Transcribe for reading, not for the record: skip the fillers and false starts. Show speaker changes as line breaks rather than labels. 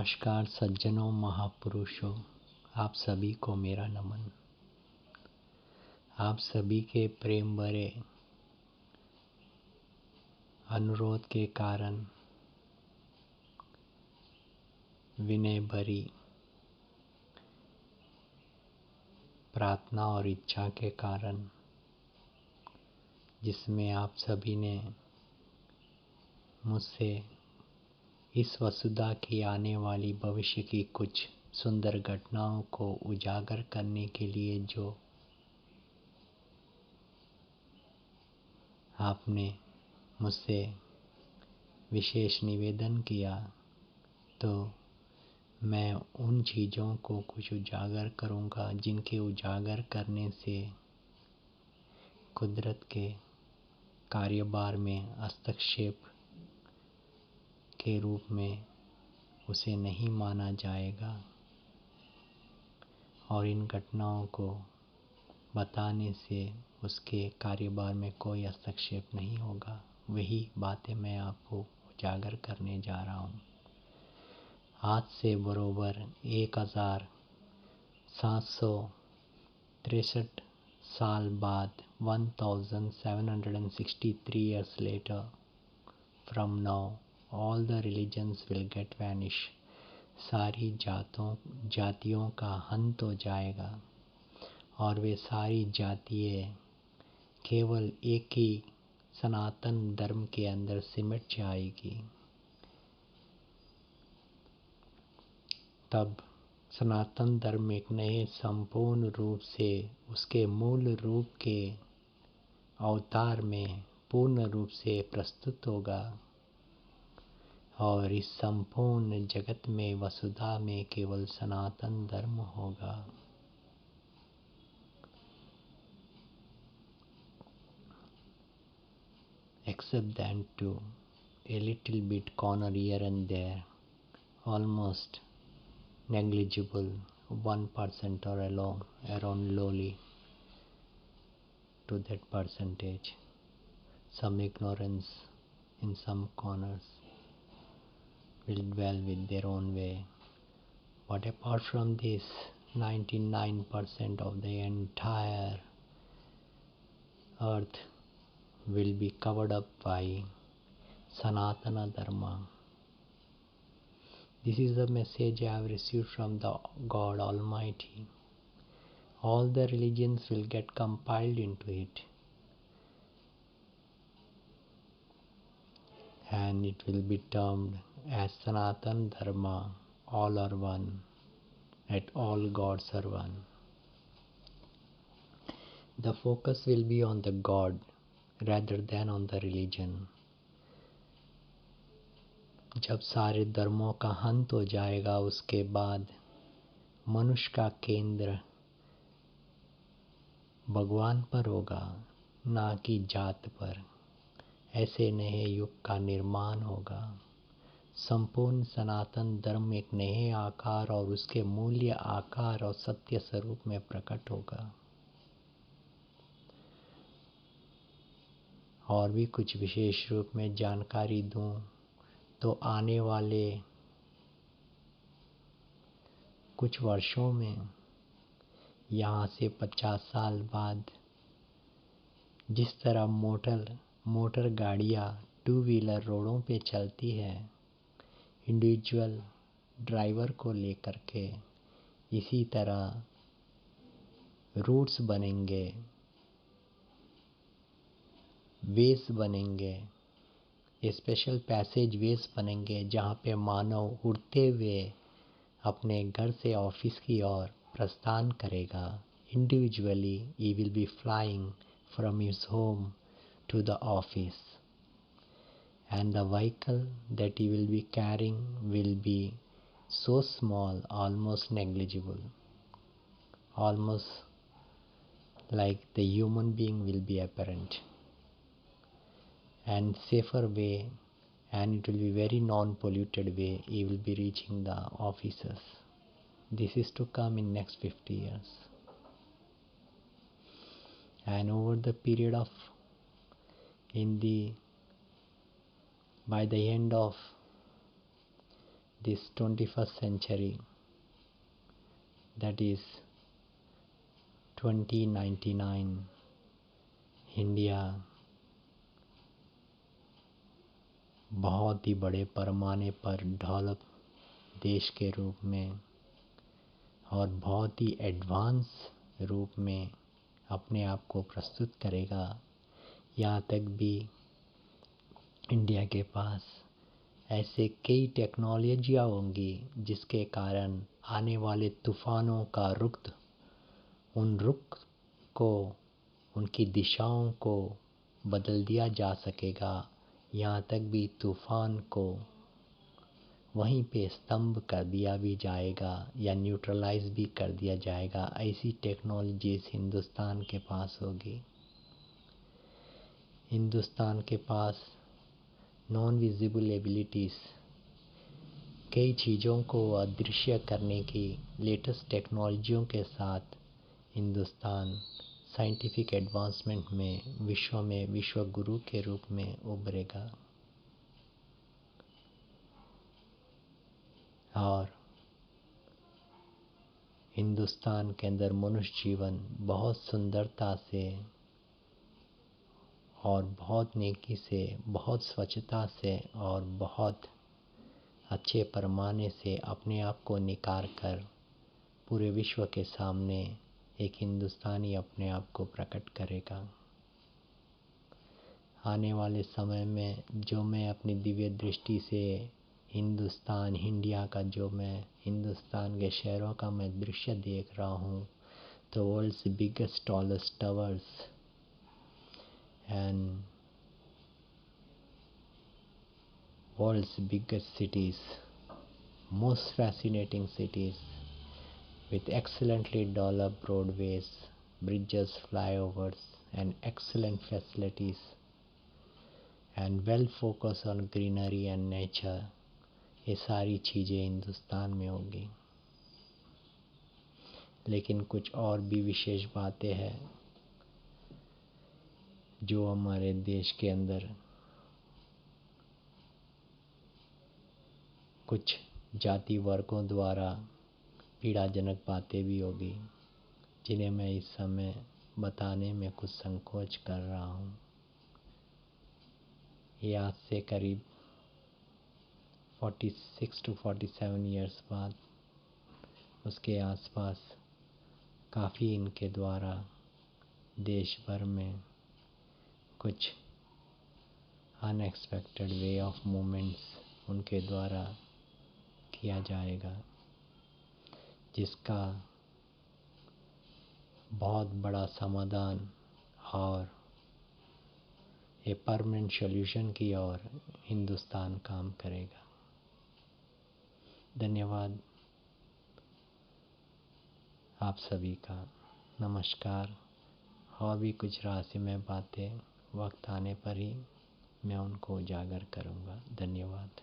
नमस्कार सज्जनों, महापुरुषों, आप सभी को मेरा नमन। आप सभी के प्रेम भरे अनुरोध के कारण, विनय भरी प्रार्थना और इच्छा के कारण, जिसमें आप सभी ने मुझसे इस वसुधा की आने वाली भविष्य की कुछ सुंदर घटनाओं को उजागर करने के लिए जो आपने मुझसे विशेष निवेदन किया, तो मैं उन चीज़ों को कुछ उजागर करूँगा जिनके उजागर करने से कुदरत के कार्यभार में हस्तक्षेप के रूप में उसे नहीं माना जाएगा और इन घटनाओं को बताने से उसके कार्यभार में कोई हस्तक्षेप नहीं होगा। वही बातें मैं आपको उजागर करने जा रहा हूँ। आज से बरोबर 1763 साल बाद, 1763 years later from now, all the religions will get vanish. सारी जातियों का अंत हो जाएगा और वे सारी जातियाँ केवल एक ही सनातन धर्म के अंदर सिमट जाएगी। तब सनातन धर्म एक नए संपूर्ण रूप से उसके मूल रूप के अवतार में पूर्ण रूप से प्रस्तुत होगा और इस संपूर्ण जगत में वसुधा में केवल सनातन धर्म होगा। Except that to a little bit corner here and there, almost negligible, 1% or around lowly to that percentage, some ignorance in some corners will dwell with their own way. But apart from this, 99% of the entire earth will be covered up by Sanatana Dharma. This is the message I have received from the God Almighty. All the religions will get compiled into it, and it will be termed as Sanatana Dharma, all are one, at all gods are one. The focus will be on the God rather than on the religion. जब सारे धर्मों का अंत हो जाएगा, उसके बाद मनुष्य का केंद्र भगवान पर होगा, ना कि जात पर। ऐसे नए युग का निर्माण होगा। संपूर्ण सनातन धर्म एक नए आकार और उसके मूल्य आकार और सत्य स्वरूप में प्रकट होगा। और भी कुछ विशेष रूप में जानकारी दूं तो आने वाले कुछ वर्षों में यहाँ से 50 साल बाद जिस तरह मोटर गाड़ियाँ 2 व्हीलर रोडों पे चलती है इंडिविजुअल ड्राइवर को लेकर के, इसी तरह रूट्स बनेंगे, वेज बनेंगे, स्पेशल पैसेज वेज बनेंगे जहाँ पे मानव उड़ते हुए अपने घर से ऑफिस की ओर प्रस्थान करेगा। Individually he will be flying from his home to the office, and the vehicle that he will be carrying will be so small, almost negligible, almost like the human being will be apparent, and safer way, and it will be very non-polluted way he will be reaching the offices. This is to come in next 50 years. And over the period of by the end of this 21st century, that is 2099, India बहुत ही बड़े पैमाने पर develop देश के रूप में और बहुत ही एडवांस रूप में अपने आप को प्रस्तुत करेगा। यहाँ तक भी इंडिया के पास ऐसे कई टेक्नोलॉजियाँ होंगी जिसके कारण आने वाले तूफानों का रुख को, उनकी दिशाओं को बदल दिया जा सकेगा। यहाँ तक भी तूफान को वहीं पे स्तंभ कर दिया भी जाएगा या न्यूट्रलाइज भी कर दिया जाएगा। ऐसी टेक्नोलॉजीज हिंदुस्तान के पास होगी। हिंदुस्तान के पास नॉन विजिबल एबिलिटीज़, कई चीज़ों को अदृश्य करने की लेटेस्ट टेक्नोलॉजियों के साथ हिंदुस्तान साइंटिफिक एडवांसमेंट में विश्व गुरु के रूप में उभरेगा। और हिंदुस्तान के अंदर मनुष्य जीवन बहुत सुंदरता से और बहुत नेकी से, बहुत स्वच्छता से और बहुत अच्छे पैमाने से अपने आप को निखार कर पूरे विश्व के सामने एक हिंदुस्तानी अपने आप को प्रकट करेगा। आने वाले समय में जो मैं अपनी दिव्य दृष्टि से हिंदुस्तान, इंडिया का जो मैं हिंदुस्तान के शहरों का मैं दृश्य देख रहा हूँ, तो world's biggest tallest towers and world's biggest cities, most fascinating cities with excellently developed roadways, bridges, flyovers and excellent facilities and well focus on greenery and nature, ये सारी चीज़ें हिंदुस्तान में होगी। लेकिन कुछ और भी विशेष बातें हैं जो हमारे देश के अंदर कुछ जाति वर्गों द्वारा पीड़ाजनक बातें भी होगी, जिन्हें मैं इस समय बताने में कुछ संकोच कर रहा हूँ। ये आज से करीब 46 to 47 ईयर्स बाद उसके आसपास काफ़ी इनके द्वारा देश भर में कुछ अनएक्सपेक्टेड वे ऑफ मूवमेंट्स उनके द्वारा किया जाएगा, जिसका बहुत बड़ा समाधान और ये परमानेंट सॉल्यूशन की ओर हिंदुस्तान काम करेगा। धन्यवाद आप सभी का। नमस्कार। और भी कुछ रहस्यमय बातें वक्त आने पर ही मैं उनको उजागर करूँगा। धन्यवाद।